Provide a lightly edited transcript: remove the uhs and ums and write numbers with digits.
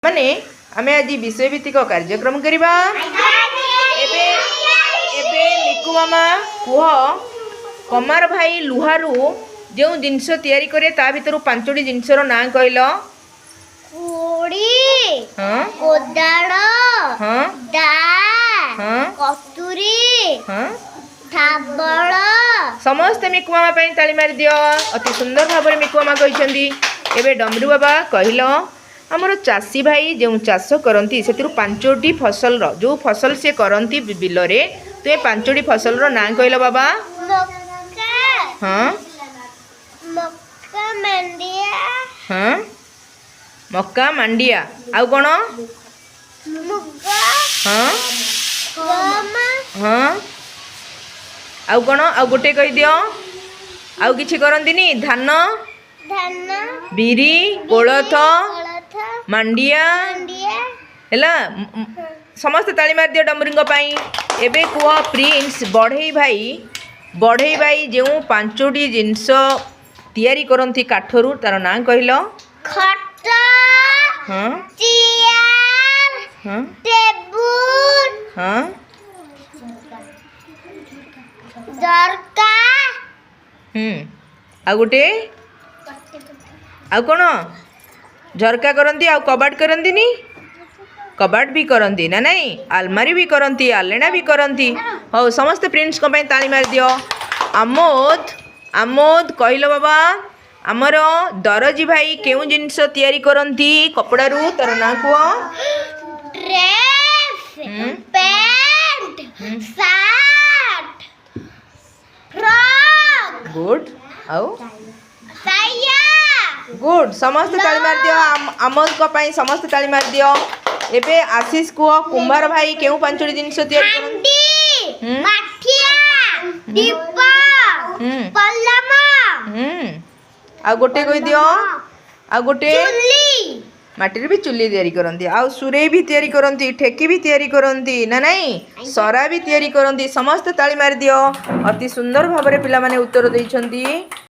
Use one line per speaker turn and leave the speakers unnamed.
माने आमे आज विषय भित्तिक कार्यक्रम करबा। एबे एबे मिकु मामा कुह कमार भाई लुहारू जो जिनस तैयारी करे ता भितरु पांचोटी जिनसर ना कहल।
कोड़ी,
हाँ
कोदाड़,
हाँ
दा,
हाँ
कस्तूरी,
हाँ
थाबड़।
समस्ते मिकु मामा पई ताली मारि दियो। अति सुंदर भाव में मिकु मामा कहिसेंदी। एबे डमरू बाबा कहल आमर चाषी भाई जो चाष करती से पांचोटी फसल जो फसल से करती बिल रे तो ये पांचोटी फसल रो ना कहल बाबा।
मक्का,
हाँ
मक्का मंडिया,
हाँ मक्का मांडिया आउ कौन।
मुगा,
हाँ
गम,
हाँ आउ कौन आउ गोटे कह दियो। आउ किछि करंतिनी धान
धान,
बिरी कोलथ
कोलथ,
मांडिया
मंडिया।
हैला समस्त ताली मार दियो डमरुंग पाई। एबे कुह प्रिंस बढ़ई भाई जो पांचोटी जिनस तैयारी करंती काठरू तार ना कहल।
खट,
हाँ
चेयर,
हाँ
टेबुल,
हाँ
दरका,
आ गोटे आउ कौन झरका करंती आउ कबाट करंतीनी। कबाट भी करंती ना नहीं आलमारी भी करंती आलेना भी करंती। हो समस्त प्रिंट्स को ताली मार दियो। आमोद आमोद कहल बाबा आमर दरजी भाई केउ जिनस तैयारी करंती कपड़ारू तार ना कुह।
ड्रेस, पैंट, शर्ट, फ्रॉक,
गुड आउ
साया।
गुड समस्त ताली मार दियो। आमोद को पाई समस्त ताली मार दियो। एबे आशीष कुह कुंभार भाई केउ पांचोटी जिनस तैयारी करंती।
हांडी, माठिया, दीपा, पल्लम,
आ गोटे कह दियो। आ गोटे
चुल्ली,
माटी भी चुल्ली तैयारी करंती आउ सुरे भी तैयारी करंती ठेकी भी तैयारी करंती ना नहीं सरा भी तैयारी करंती। समस्त ताली मार दियो। अति सुंदर भाव में पिला माने उत्तर देइछंती।